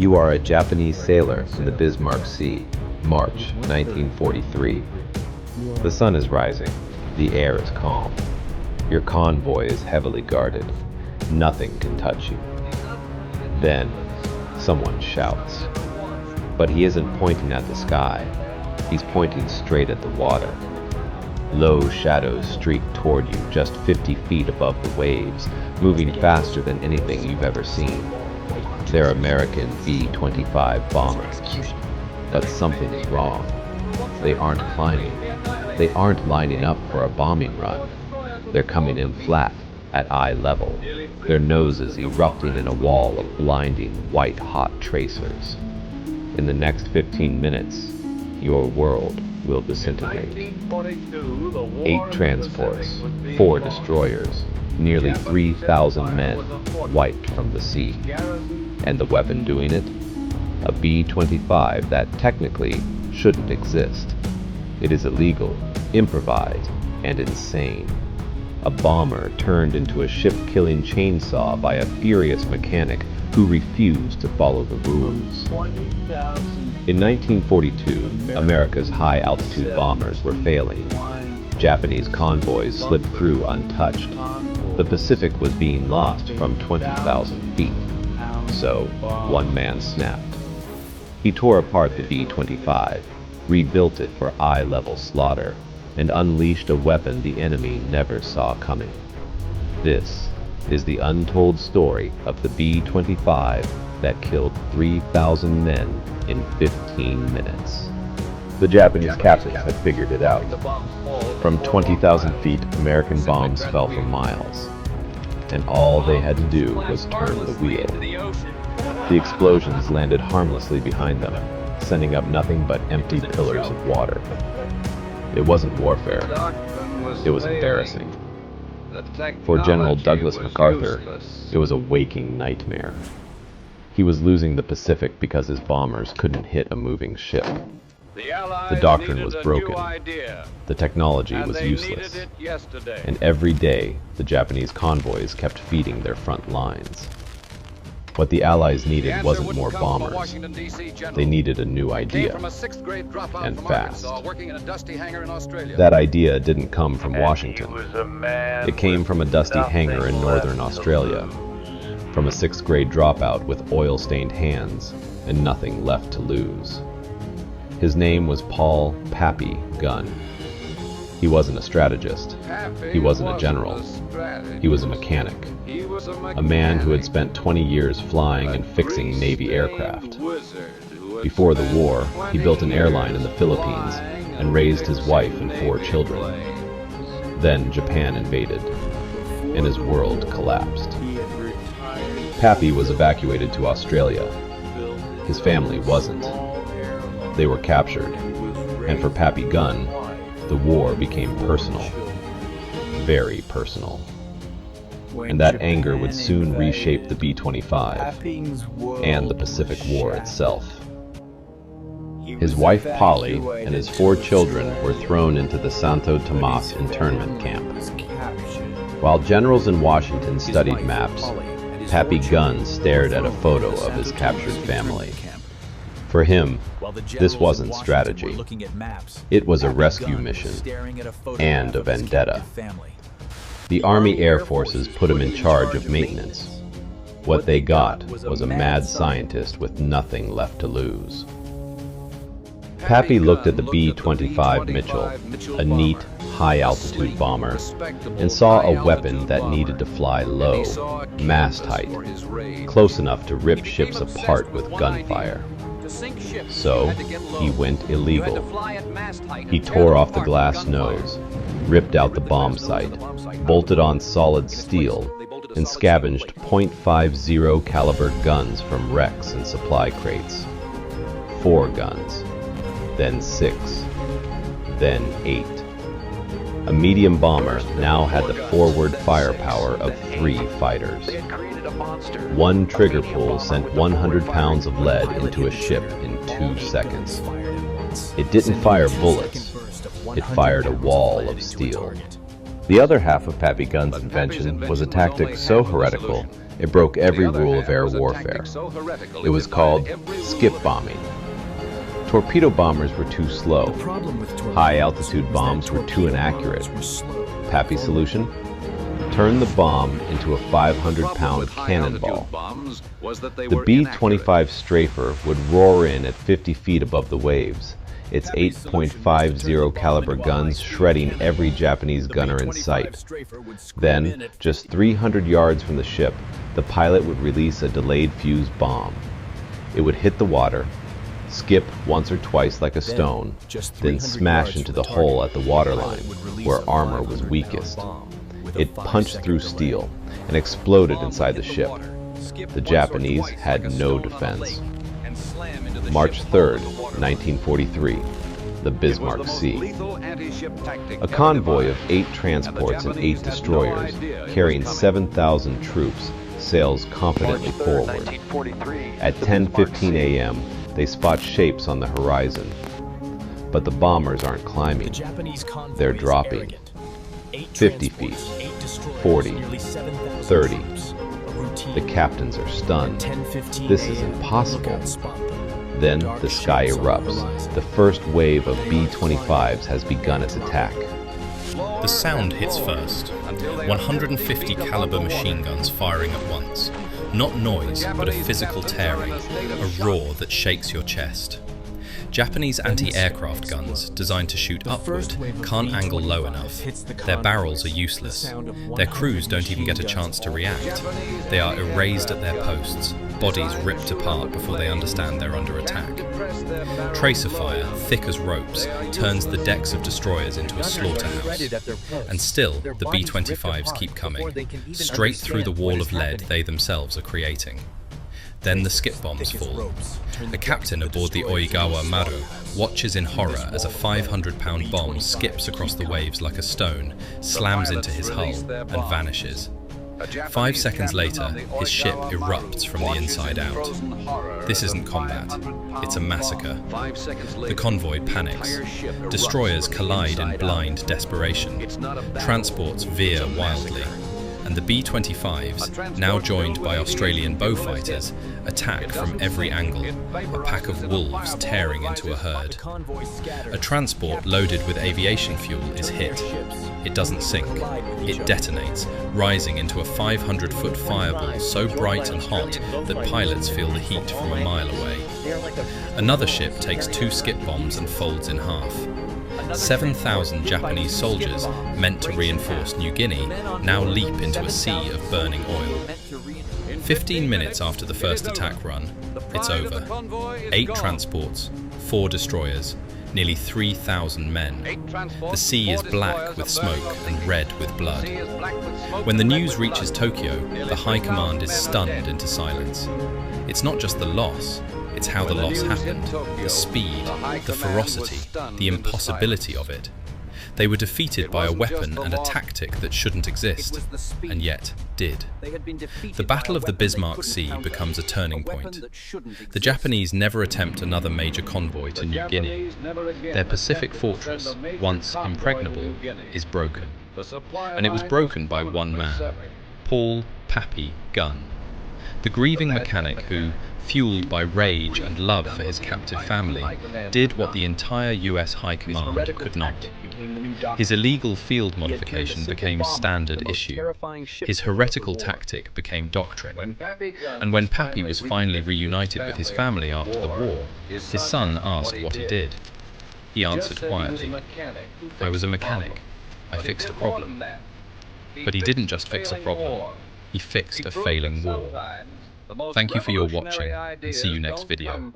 You are a Japanese sailor in the Bismarck Sea, March 1943. The sun is rising. The air is calm. Your convoy is heavily guarded. Nothing can touch you. Then, someone shouts. But he isn't pointing at the sky. He's pointing straight at the water. Low shadows streak toward you just 50 feet above the waves, moving faster than anything you've ever seen. They're American B-25 bombers. But something's wrong. They aren't climbing. They aren't lining up for a bombing run. They're coming in flat, at eye level, their noses erupting in a wall of blinding, white-hot tracers. In the next 15 minutes, your world will disintegrate. 8 transports, 4 destroyers, nearly 3,000 men wiped from the sea. And the weapon doing it? A B-25 that technically shouldn't exist. It is illegal, improvised, and insane. A bomber turned into a ship-killing chainsaw by a furious mechanic who refused to follow the rules. In 1942, America's high-altitude bombers were failing. Japanese convoys slipped through untouched. The Pacific was being lost from 20,000 feet. So, one man snapped. He tore apart the B-25, rebuilt it for eye-level slaughter, and unleashed a weapon the enemy never saw coming. This is the untold story of the B-25 that killed 3,000 men in 15 minutes. The Japanese captains had figured it out. From 20,000 feet, American bombs fell for miles, and all they had to do was turn the wheel. The explosions landed harmlessly behind them, sending up nothing but empty pillars of water. It wasn't warfare. It was embarrassing. For General Douglas MacArthur, it was a waking nightmare. He was losing the Pacific because his bombers couldn't hit a moving ship. The doctrine was broken. The technology was useless. And every day, the Japanese convoys kept feeding their front lines. What the Allies needed wasn't more bombers. They needed a new idea, and fast. That idea didn't come from Washington. It came from a dusty hangar in northern Australia, from a 6th grade dropout with oil-stained hands and nothing left to lose. His name was Paul Pappy Gunn. He wasn't a strategist. He wasn't a general. He was a mechanic. A man who had spent 20 years flying and fixing Navy aircraft. Before the war, he built an airline in the Philippines and raised his wife and 4 children. Then Japan invaded, and his world collapsed. Pappy was evacuated to Australia. His family wasn't. They were captured, and for Pappy Gunn, the war became personal. Very personal. And that anger would soon reshape the B-25 and the Pacific War itself. His wife Polly and his 4 children were thrown into the Santo Tomas internment camp. While generals in Washington studied maps, Pappy Gunn stared at a photo of his captured family. For him, this wasn't strategy. It was a rescue mission and a vendetta. The Army Air Forces put him in charge of maintenance. What they got was a mad scientist with nothing left to lose. Pappy looked at the B-25 Mitchell, a neat, high-altitude bomber, and saw a weapon that needed to fly low, mast-height, close enough to rip ships apart with gunfire. So, he went illegal. He tore off the glass nose, ripped out the bomb sight, bolted on solid steel, and scavenged .50 caliber guns from wrecks and supply crates. 4 guns, then 6, then 8. A medium bomber now had the forward firepower of 3 fighters. One trigger pull sent 100 pounds of lead into a ship in 2 seconds. It didn't fire bullets, it fired a wall of steel. The other half of Pappy Gunn's invention was a tactic so heretical It broke every rule of air warfare. It was called skip bombing. Torpedo bombers were too slow. High-altitude bombs were too inaccurate. Pappy solution? Turn the bomb into a 500-pound cannonball. The B-25 Strafer would roar in at 50 feet above the waves, its 8.50 caliber guns shredding every Japanese gunner in sight. Then, just 300 yards from the ship, the pilot would release a delayed fuse bomb. It would hit the water, skip once or twice like a stone, then smash into the hole at the waterline, where armor was weakest. It punched through steel and exploded inside the ship. The Japanese had no defense. March 3rd, 1943, the Bismarck Sea. A convoy of 8 transports and 8 destroyers, carrying 7,000 troops, sails confidently forward. At 10:15 a.m., they spot shapes on the horizon. But the bombers aren't climbing. They're dropping. 50 feet, 40, 30. The captains are stunned. This is impossible. Then the sky erupts. The first wave of B-25s has begun its attack. The sound hits first. 150 caliber machine guns firing at once. Not noise, but a physical tearing, a roar that shakes your chest. Japanese anti-aircraft guns, designed to shoot upward, can't angle low enough. Their barrels are useless. Their crews don't even get a chance to react. They are erased at their posts, bodies ripped apart before they understand they're under attack. Tracer fire, thick as ropes, turns the decks of destroyers into a slaughterhouse. And still, the B-25s keep coming, straight through the wall of lead they themselves are creating. Then the skip bombs fall. A captain aboard the Oigawa Maru watches in horror as a 500-pound bomb skips across the waves like a stone, slams into his hull, and vanishes. 5 seconds later, his ship erupts from the inside out. This isn't combat, it's a massacre. The convoy panics. Destroyers collide in blind desperation. Transports veer wildly. And the B-25s, now joined by Australian Beaufighters, attack from every angle, a pack of wolves tearing into a herd. A transport loaded with aviation fuel is hit. It doesn't sink. It detonates, rising into a 500-foot fireball so bright and hot that pilots feel the heat from a mile away. Another ship takes 2 skip bombs and folds in half. 7,000 Japanese soldiers, meant to reinforce New Guinea, now leap into a sea of burning oil. 15 minutes after the first attack run, it's over. 8 transports, 4 destroyers, nearly 3,000 men. The sea is black with smoke and red with blood. When the news reaches Tokyo, the High Command is stunned into silence. It's not just the loss, it's how the loss happened, the speed, the ferocity, the impossibility of it. They were defeated by a weapon and a tactic that shouldn't exist, and yet did. The Battle of the Bismarck Sea becomes a turning point. The Japanese never attempt another major convoy to New Guinea. Their Pacific fortress, once impregnable, is broken. And it was broken by one man, Paul Pappy Gunn, the grieving mechanic who, fueled by rage and love for his captive family, did what the entire US High Command could not. His illegal field modification became standard issue. His heretical tactic became doctrine. And when Pappy was finally reunited with his family after the war, his son asked what he did. He answered quietly, "I was a mechanic. I fixed a problem." But he didn't just fix a problem, he fixed a failing war. Thank you for your watching, and see you next video.